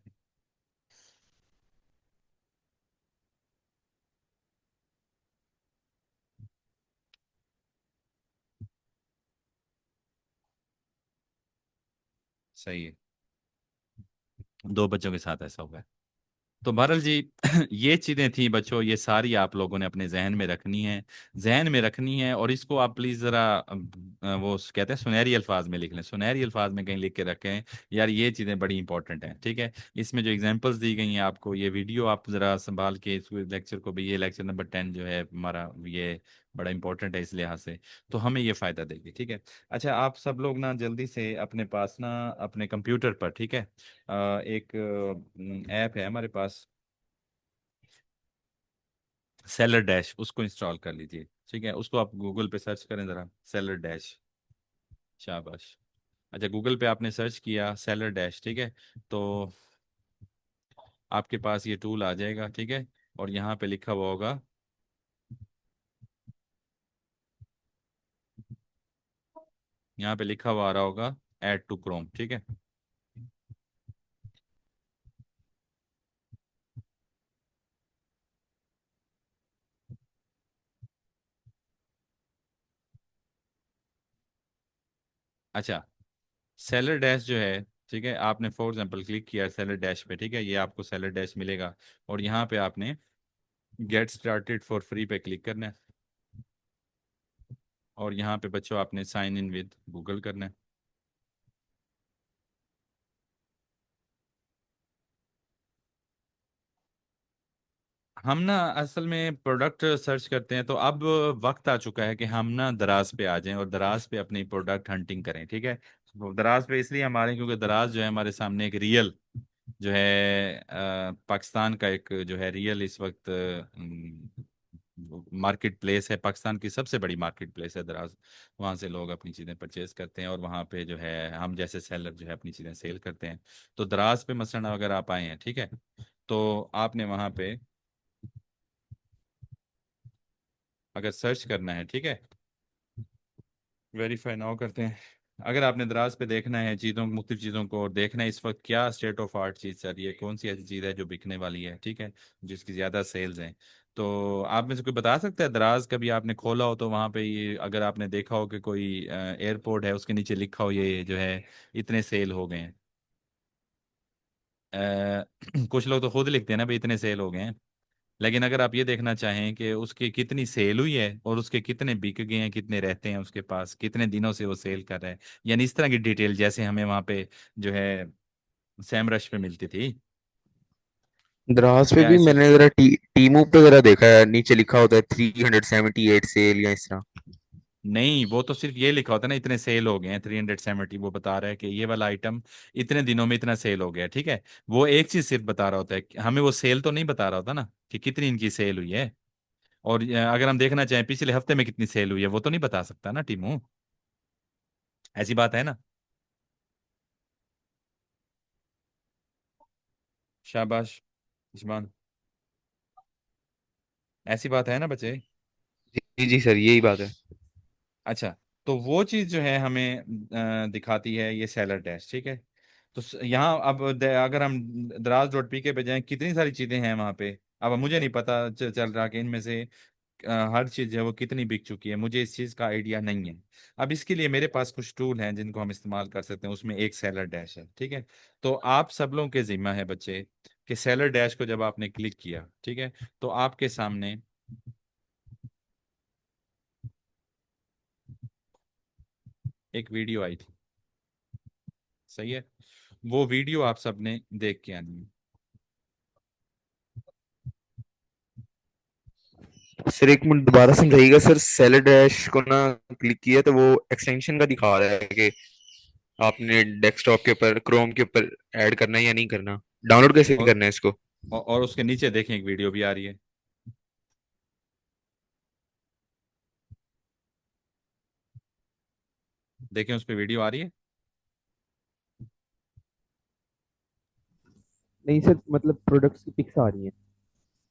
सही है, दो बच्चों के साथ ऐसा हुआ है। तो बहरहाल जी ये चीज़ें थी बच्चों, ये सारी आप लोगों ने अपने जहन में रखनी है, जहन में रखनी है। और इसको आप प्लीज़ ज़रा वो कहते हैं सुनहरी अल्फाज में लिख लें, सुनहरी अल्फाज में कहीं लिख के रखें, यार ये चीज़ें बड़ी इंपॉर्टेंट हैं, ठीक है। इसमें जो एग्जांपल्स दी गई हैं आपको, ये वीडियो आप ज़रा संभाल के इस लेक्चर को भी, ये लेक्चर नंबर 10 जो है हमारा, ये बड़ा इंपॉर्टेंट है इस लिहाज से, तो हमें ये फ़ायदा देगी, ठीक है। अच्छा, आप सब लोग ना जल्दी से अपने पास ना, अपने कंप्यूटर पर, ठीक है, एक ऐप है हमारे पास, सेलर डैश, उसको इंस्टॉल कर लीजिए, ठीक है। उसको आप गूगल पे सर्च करें ज़रा, सेलर डैश। शाबाश। अच्छा, गूगल पे आपने सर्च किया सेलर डैश, ठीक है, तो आपके पास ये टूल आ जाएगा, ठीक है। और यहाँ पे लिखा हुआ होगा, यहाँ पे लिखा हुआ आ रहा होगा ऐड टू क्रोम, ठीक है। अच्छा, सेलर डैश जो है, ठीक है, आपने फॉर एग्जांपल क्लिक किया सेलर डैश पे, ठीक है, ये आपको सेलर डैश मिलेगा। और यहाँ पे आपने गेट स्टार्टेड फॉर फ्री पे क्लिक करना है, और यहाँ पे बच्चों आपने साइन इन विद गूगल करना है। हम ना असल में प्रोडक्ट सर्च करते हैं, तो अब वक्त आ चुका है कि हम ना दराज पे आ जाएं और दराज पे अपनी प्रोडक्ट हंटिंग करें, ठीक है। तो दराज पे इसलिए हमारे, क्योंकि दराज जो है हमारे सामने एक रियल जो है पाकिस्तान का एक जो है रियल इस वक्त मार्केट प्लेस है, पाकिस्तान की सबसे बड़ी मार्केट प्लेस है दराज। वहाँ से लोग अपनी चीज़ें परचेज करते हैं, और वहाँ पे जो है हम जैसे सेलर जो है अपनी चीज़ें सेल करते हैं। तो दराज पे मसलन अगर आप आए हैं, ठीक है, तो आपने वहाँ पे अगर सर्च करना है, ठीक है, वेरीफाई नाउ करते हैं। अगर आपने दराज पे देखना है चीज़ों मुख्तलिफ चीज़ों को और देखना है इस वक्त क्या स्टेट ऑफ आर्ट चीज़ चल रही है, कौन सी ऐसी चीज़ है जो बिकने वाली है, ठीक है, जिसकी ज़्यादा सेल्स हैं, तो आप में से कोई बता सकता है दराज कभी आपने खोला हो तो वहाँ पे ये अगर आपने देखा हो कि कोई एयरपोर्ट है उसके नीचे लिखा हो ये जो है इतने सेल हो गए हैं। कुछ लोग तो खुद लिखते हैं ना भाई इतने सेल हो गए हैं, लेकिन अगर आप ये देखना चाहें कि उसकी कितनी सेल हुई है और उसके कितने बिक गए हैं, कितने रहते हैं उसके पास, कितने दिनों से वो सेल कर रहा है, यानी इस तरह की डिटेल जैसे हमें वहाँ पे जो है सैमरश पे मिलती थी, द्रास पे क्या भी ऐसी। मैंने जरा टीमू पे जरा देखा है, नीचे लिखा होता है 378 सेल या इस तरह। नहीं वो तो सिर्फ ये लिखा होता है ना इतने सेल हो गए हैं 370, वो बता रहा है कि ये वाला आइटम इतने दिनों में इतना सेल हो गया, ठीक है, वो एक चीज सिर्फ बता रहा होता है, हमें वो सेल तो नहीं बता रहा होता ना कि कितनी इनकी सेल हुई है, और अगर हम देखना चाहें पिछले हफ्ते में कितनी सेल हुई है वो तो नहीं बता सकता ना टीमू, ऐसी बात है ना। शाबाश इशमान, ऐसी बात है ना बच्चे। जी जी सर, यही बात है। अच्छा, तो वो चीज़ जो है हमें दिखाती है ये सेलर डैश, ठीक है, तो यहाँ अब अगर हम दराज डॉट पी के पे जाएं कितनी सारी चीज़ें हैं वहाँ पे, अब मुझे नहीं पता चल रहा कि इनमें से हर चीज़ है वो कितनी बिक चुकी है, मुझे इस चीज़ का आइडिया नहीं है। अब इसके लिए मेरे पास कुछ टूल हैं जिनको हम इस्तेमाल कर सकते हैं, उसमें एक सेलर डैश है, ठीक है, तो आप सब लोगों के जिम्मा है बच्चे कि सेलर डैश को जब आपने क्लिक किया, ठीक है, तो आपके सामने एक वीडियो आई थी, सही है, वो वीडियो आप सबने देख के आनी है। सर एक मिनट दोबारा समझाइएगा सर, सेलर डैश को ना क्लिक किया तो वो एक्सटेंशन का दिखा रहा है कि आपने डेस्कटॉप के ऊपर क्रोम के ऊपर ऐड करना है या नहीं करना, डाउनलोड कैसे और करना है इसको। और उसके नीचे देखें एक वीडियो भी आ रही है, देखें उस पर वीडियो आ रही है। नहीं सर, मतलब प्रोडक्ट्स की पिक्स आ रही हैं,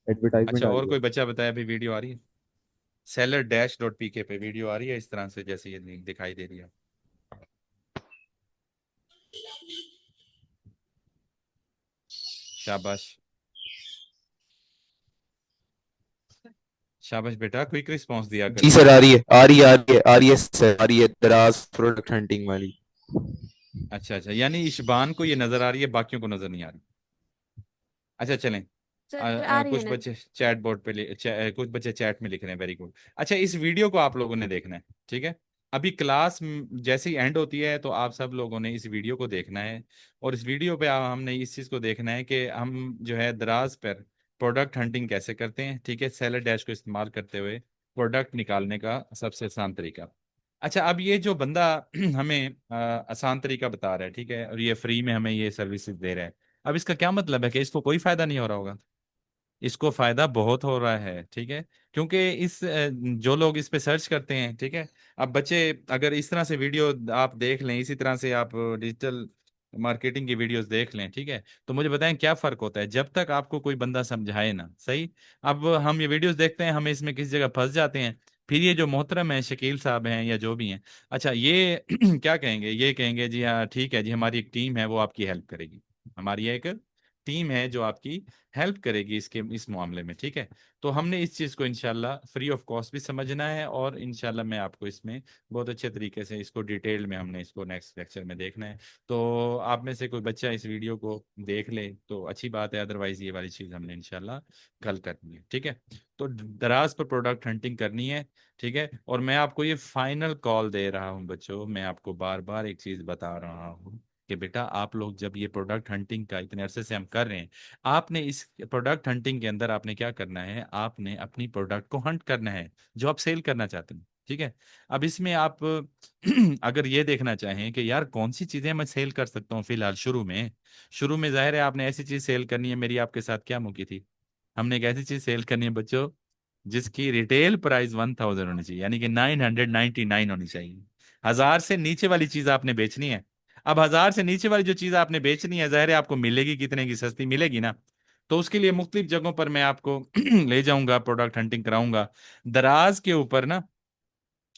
एडवर्टाइजमेंट अच्छा आ और रही है। कोई बच्चा बताया अभी वीडियो आ रही है, सेलर डैश डॉट पी के पे वीडियो आ रही है इस तरह से जैसे ये दिखाई दे रही है। शाबाश, शाबाश बेटा, क्विक रिस्पॉन्स दिया जी करिए। सर, आ रही है आ रही है आ रही है आ रही है सर, आ रही है दराज प्रोडक्ट हंटिंग वाली। अच्छा अच्छा, यानी इशबान को ये नजर आ रही है बाकियों को नजर नहीं आ रही। अच्छा चलें, सर आ रही है कुछ ना। बच्चे चैट बोर्ड पे कुछ बच्चे चैट में लिख रहे हैं, वेरी गुड। अच्छा इस वीडियो को आप लोगों ने देखना है, ठीक है, अभी क्लास जैसे ही एंड होती है तो आप सब लोगों ने इस वीडियो को देखना है, और इस वीडियो पे हमने इस चीज़ को देखना है कि हम जो है दराज पर प्रोडक्ट हंटिंग कैसे करते हैं, ठीक है, सेलर डैश को इस्तेमाल करते हुए प्रोडक्ट निकालने का सबसे आसान तरीका। अच्छा अब ये जो बंदा हमें आसान तरीका बता रहा है, ठीक है, और ये फ्री में हमें ये सर्विसेज दे रहा है, अब इसका क्या मतलब है कि इसको कोई फायदा नहीं हो रहा होगा, इसको फायदा बहुत हो रहा है, ठीक है, क्योंकि जो लोग इस पे सर्च करते हैं, ठीक है, अब बच्चे अगर इस तरह से वीडियो आप देख लें, इसी तरह से आप डिजिटल मार्केटिंग की वीडियोस देख लें, ठीक है, तो मुझे बताएं क्या फर्क होता है जब तक आपको कोई बंदा समझाए ना, सही। अब हम ये वीडियोस देखते हैं, हम इसमें किसी जगह फंस जाते हैं, फिर ये जो मोहतरम है शकील साहब हैं या जो भी हैं, अच्छा ये क्या कहेंगे, ये कहेंगे जी हाँ ठीक है जी हमारी एक टीम है वो आपकी हेल्प करेगी, हमारी एक टीम है जो आपकी हेल्प करेगी इसके इस मामले में, ठीक है, तो हमने इस चीज़ को इंशाल्लाह फ्री ऑफ कॉस्ट भी समझना है, और इंशाल्लाह मैं आपको इसमें बहुत अच्छे तरीके से इसको डिटेल में हमने इसको नेक्स्ट लेक्चर में देखना है, तो आप में से कोई बच्चा इस वीडियो को देख ले तो अच्छी बात है, अदरवाइज ये वाली चीज़ हमने इंशाल्लाह कल करनी है, ठीक है, तो दराज पर प्रोडक्ट हंटिंग करनी है, ठीक है, और मैं आपको ये फाइनल कॉल दे रहा हूँ बच्चों, मैं आपको बार बार एक चीज़ बता रहा हूँ कि बेटा आप लोग जब ये प्रोडक्ट हंटिंग का इतने अरसे से हम कर रहे हैं, आपने इस प्रोडक्ट हंटिंग के अंदर आपने क्या करना है, आपने अपनी प्रोडक्ट को हंट करना है जो आप सेल करना चाहते हैं, ठीक है, अब इसमें आप अगर ये देखना चाहें कि यार कौन सी चीजें मैं सेल कर सकता हूँ फिलहाल शुरू में जाहिर है आपने ऐसी चीज सेल करनी है, मेरी आपके साथ क्या मुकी थी, हमने एक ऐसी चीज सेल करनी है बच्चों जिसकी रिटेल प्राइस 1000 होनी चाहिए, यानी कि 999 होनी चाहिए, 1000 से नीचे वाली चीज आपने बेचनी है। अब 1000 से नीचे वाली जो चीज आपने बेचनी है जाहिर है आपको मिलेगी कितने की, सस्ती मिलेगी ना, तो उसके लिए मुख्तलिफ जगहों पर मैं आपको ले जाऊंगा, प्रोडक्ट हंटिंग कराऊंगा, दराज के ऊपर ना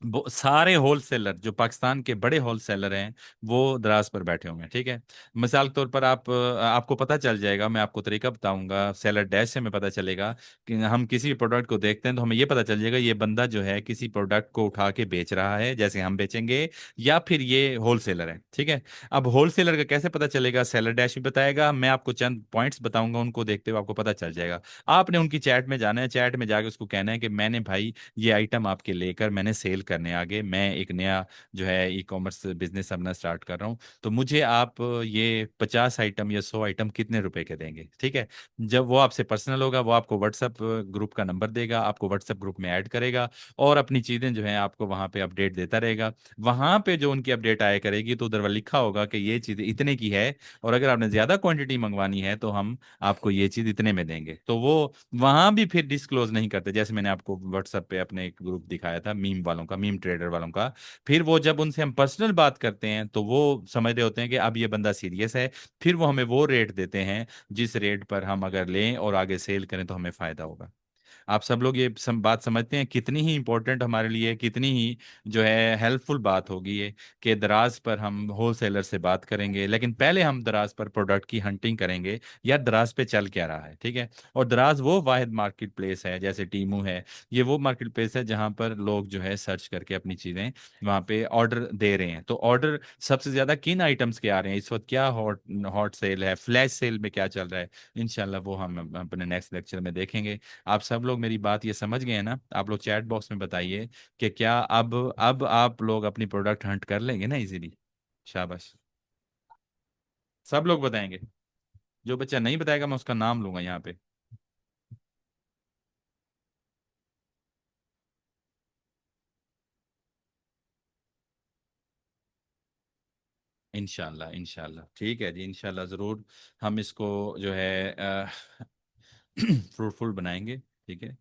सारे होलसेलर जो पाकिस्तान के बड़े होलसेलर हैं वो दराज पर बैठे हुए हैं, ठीक है। मिसाल के तौर पर आपको पता चल जाएगा, मैं आपको तरीका बताऊंगा, सेलर डैश से हमें पता चलेगा कि हम किसी भी प्रोडक्ट को देखते हैं तो हमें ये पता चल जाएगा ये बंदा जो है किसी प्रोडक्ट को उठा के बेच रहा है जैसे हम बेचेंगे, या फिर ये होलसेलर है, ठीक है। अब होलसेलर का कैसे पता चलेगा, सेलर डैश भी बताएगा, मैं आपको चंद पॉइंट्स बताऊंगा, उनको देखते हुए आपको पता चल जाएगा। आपने उनकी चैट में जाना है, चैट में जाके उसको कहना है कि मैंने भाई ये आइटम आपके लेकर मैंने सेल करने आगे, मैं एक नया जो है ई कॉमर्स बिजनेस अपना स्टार्ट कर रहा हूँ, तो मुझे आप ये 50 आइटम या 100 आइटम कितने रुपए के देंगे, ठीक है। जब वो आपसे पर्सनल होगा वो आपको व्हाट्सएप ग्रुप का नंबर देगा, आपको व्हाट्सएप ग्रुप में ऐड करेगा और अपनी चीज़ें जो है आपको वहाँ पे अपडेट देता रहेगा। वहाँ पे जो उनकी अपडेट आया करेगी तो उधर लिखा होगा कि ये चीज़ इतने की है, और अगर आपने ज़्यादा क्वांटिटी मंगवानी है तो हम आपको ये चीज़ इतने में देंगे। तो वो वहां भी फिर डिस्क्लोज नहीं करते, जैसे मैंने आपको व्हाट्सएप पे अपने एक ग्रुप दिखाया था मीम वालों का, मीम ट्रेडर वालों का। फिर वो जब उनसे हम पर्सनल बात करते हैं तो वो समझ रहे होते हैं कि अब ये बंदा सीरियस है, फिर वो हमें वो रेट देते हैं जिस रेट पर हम अगर लें और आगे सेल करें तो हमें फायदा होगा। आप सब लोग ये बात समझते हैं कितनी ही इंपॉर्टेंट हमारे लिए, कितनी ही जो है हेल्पफुल बात होगी ये, कि दराज पर हम होलसेलर से बात करेंगे, लेकिन पहले हम दराज पर प्रोडक्ट की हंटिंग करेंगे, या दराज पे चल क्या रहा है, ठीक है। और दराज वो वाहिद मार्केट प्लेस है, जैसे टीमू है, ये वो मार्केट प्लेस है जहाँ पर लोग जो है सर्च करके अपनी चीज़ें वहाँ पे ऑर्डर दे रहे हैं। तो ऑर्डर सबसे ज़्यादा किन आइटम्स के आ रहे हैं इस वक्त, क्या हॉट हॉट सेल है, फ्लैश सेल में क्या चल रहा है, इंशाल्लाह वो हम अपने नेक्स्ट लेक्चर में देखेंगे। आप सब लोग मेरी बात ये समझ गए हैं ना? आप लोग चैट बॉक्स में बताइए कि क्या अब आप लोग अपनी प्रोडक्ट हंट कर लेंगे ना इजीली। शाबाश, सब लोग बताएंगे। जो बच्चा नहीं बताएगा मैं उसका नाम लूंगा यहाँ पे। इंशाल्लाह इंशाल्लाह, ठीक है जी, इंशाल्लाह ज़रूर हम इसको जो है फ्रूटफुल बनाएंगे, ठीक है।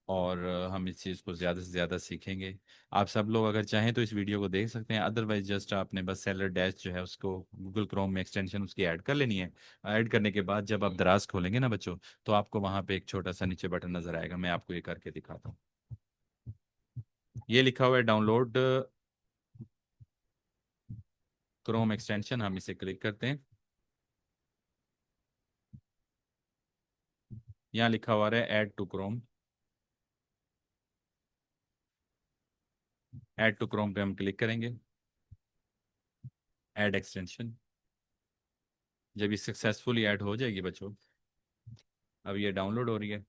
और हम इस चीज़ को ज़्यादा से ज़्यादा सीखेंगे। आप सब लोग अगर चाहें तो इस वीडियो को देख सकते हैं, अदरवाइज जस्ट आपने बस सेलर डैश जो है उसको गूगल क्रोम में एक्सटेंशन उसकी ऐड कर लेनी है। ऐड करने के बाद जब आप दराज खोलेंगे ना बच्चों, तो आपको वहाँ पे एक छोटा सा नीचे बटन नज़र आएगा, मैं आपको ये करके दिखाता हूँ। ये लिखा हुआ है डाउनलोड क्रोम एक्सटेंशन, हम इसे क्लिक करते हैं। यहाँ लिखा हुआ है add to Chrome, add to Chrome पे हम क्लिक करेंगे, ऐड एक्सटेंशन। जब ये सक्सेसफुली ऐड हो जाएगी बच्चों, अब ये डाउनलोड हो रही है।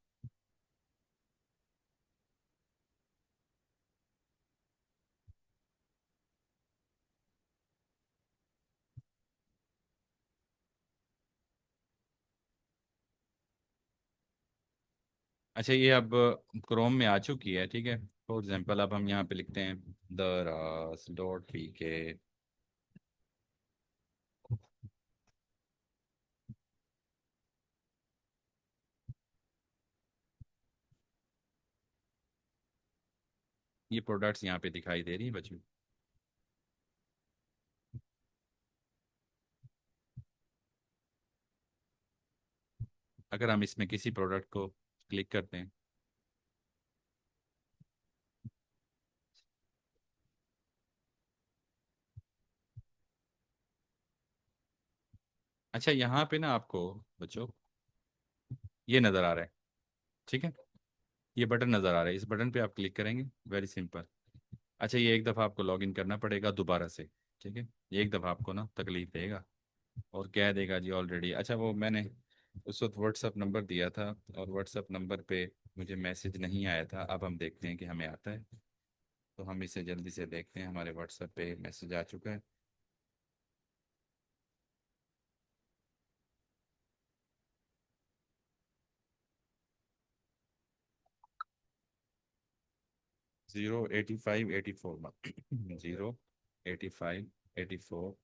अच्छा, ये अब क्रोम में आ चुकी है, ठीक है। फॉर एग्जांपल अब हम यहाँ पे लिखते हैं दराज डॉट पी के। ये प्रोडक्ट्स यहाँ पे दिखाई दे रही हैं बच्चों। अगर हम इसमें किसी प्रोडक्ट को क्लिक करते हैं, अच्छा यहाँ पे ना आपको बच्चों ये नज़र आ रहा है, ठीक है। ये बटन नज़र आ रहा है, इस बटन पे आप क्लिक करेंगे, वेरी सिंपल। अच्छा, ये एक दफ़ा आपको लॉग इन करना पड़ेगा दोबारा से, ठीक है। ये एक दफ़ा आपको ना तकलीफ देगा और कह देगा जी ऑलरेडी, अच्छा वो मैंने उस वक्त व्हाट्सअप नंबर दिया था और व्हाट्सअप नंबर पे मुझे मैसेज नहीं आया था, अब हम देखते हैं कि हमें आता है। तो हम इसे जल्दी से देखते हैं, हमारे व्हाट्सएप पे मैसेज आ चुका है। 08584 08584।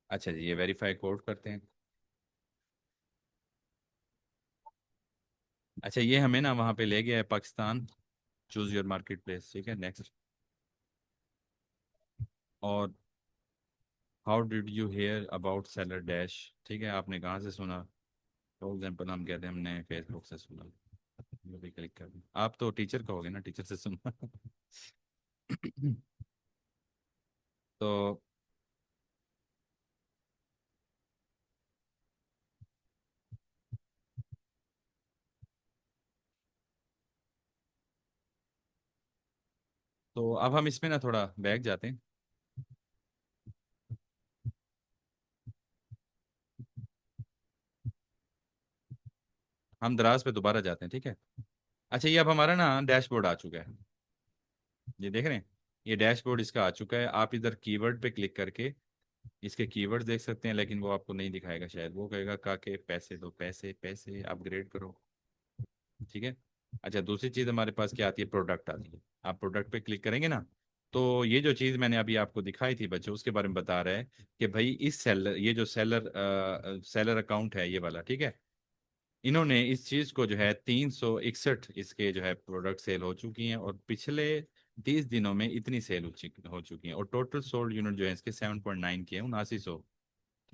अच्छा जी, ये वेरीफाई कोड करते हैं। अच्छा, ये हमें ना वहाँ पे ले गया है Pakistan, choose your market place, ठीक है, नेक्स्ट। और how did you hear about seller dash, ठीक है, आपने कहाँ से सुना। फॉर एग्जाम्पल हम कहते हैं हमने फेसबुक से सुना। ये भी क्लिक कर दूं। आप तो टीचर कहोगे ना, टीचर से सुनना। तो अब हम इसमें ना थोड़ा बैक जाते हैं। हम दराज पे दोबारा जाते हैं, ठीक है। अच्छा, ये अब हमारा ना डैशबोर्ड आ चुका है। ये देख रहे हैं, ये डैशबोर्ड इसका आ चुका है। आप इधर कीवर्ड पे क्लिक करके इसके कीवर्ड्स देख सकते हैं, लेकिन वो आपको नहीं दिखाएगा शायद। वो कहेगा काके पैसे दो, पैसे पैसे अपग्रेड करो, ठीक है। अच्छा, दूसरी चीज़ हमारे पास क्या आती है, प्रोडक्ट आती है। आप प्रोडक्ट पे क्लिक करेंगे ना, तो ये जो चीज़ मैंने अभी आपको दिखाई थी बच्चों, उसके बारे में बता रहा है कि भाई इस सेलर, ये जो सेलर अकाउंट है ये वाला, ठीक है। इन्होंने इस चीज को जो है 361 इसके जो है प्रोडक्ट सेल हो चुकी हैं, और पिछले 30 दिनों में इतनी सेल हो चुकी हैं, और टोटल सोल्ड यूनिट जो है इसके 7.9 के हैं, 7900,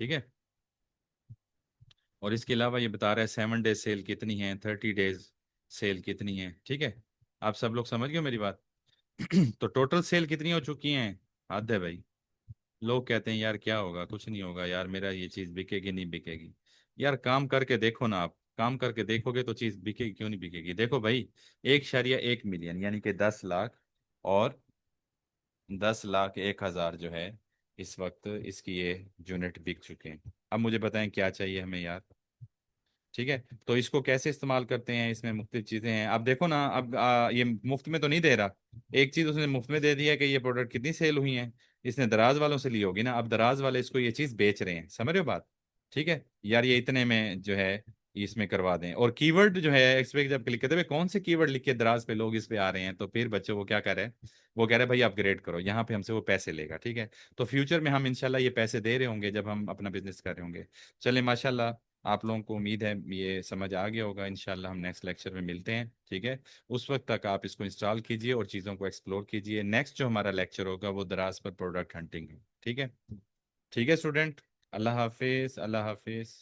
ठीक है। और इसके अलावा ये बता रहा है 7 डेज सेल कितनी है, 30 डेज सेल कितनी है, ठीक है। आप सब लोग समझ गए मेरी बात। तो टोटल सेल कितनी हो चुकी हैं, हद है भाई। लोग कहते हैं यार क्या होगा, कुछ नहीं होगा यार, मेरा ये चीज बिकेगी नहीं बिकेगी। यार काम करके देखो ना, आप काम करके देखोगे तो चीज बिकेगी, क्यों नहीं बिकेगी। देखो भाई, 1.1 मिलियन यानी कि 10 लाख, और 10,01,000 जो है इस वक्त इसकी ये यूनिट बिक चुके हैं। अब मुझे बताएं क्या चाहिए हमें यार, ठीक है। तो इसको कैसे इस्तेमाल करते हैं, इसमें मुख्तलिफ चीज़ें हैं। अब देखो ना, अब ये मुफ्त में तो नहीं दे रहा। एक चीज़ उसने मुफ्त में दे दी है कि ये प्रोडक्ट कितनी सेल हुई है, इसने दराज वालों से ली होगी ना। अब दराज वाले इसको ये चीज़ बेच रहे हैं, समझ रहे हो बात, ठीक है। यार ये इतने में जो है इसमें करवा दें। और कीवर्ड जो है इस पे जब क्लिक करते हुए कौन से कीवर्ड लिख के दराज पे लोग इस पे आ रहे हैं, तो फिर बच्चे वो क्या कर रहे हैं, वो कह रहे हैं भाई अपग्रेड करो, यहाँ पे हमसे वो पैसे लेगा, ठीक है। तो फ्यूचर में हम इंशाल्लाह ये पैसे दे रहे होंगे जब हम अपना बिजनेस कर रहे होंगे। चले माशाल्लाह, आप लोगों को उम्मीद है ये समझ आ गया होगा। इंशाल्लाह हम नेक्स्ट लेक्चर में मिलते हैं, ठीक है। उस वक्त तक आप इसको इंस्टॉल कीजिए और चीज़ों को एक्सप्लोर कीजिए। नेक्स्ट जो हमारा लेक्चर होगा वो दराज पर प्रोडक्ट हंटिंग है, ठीक है। ठीक है स्टूडेंट, अल्लाह हाफिज, अल्लाह हाफिज।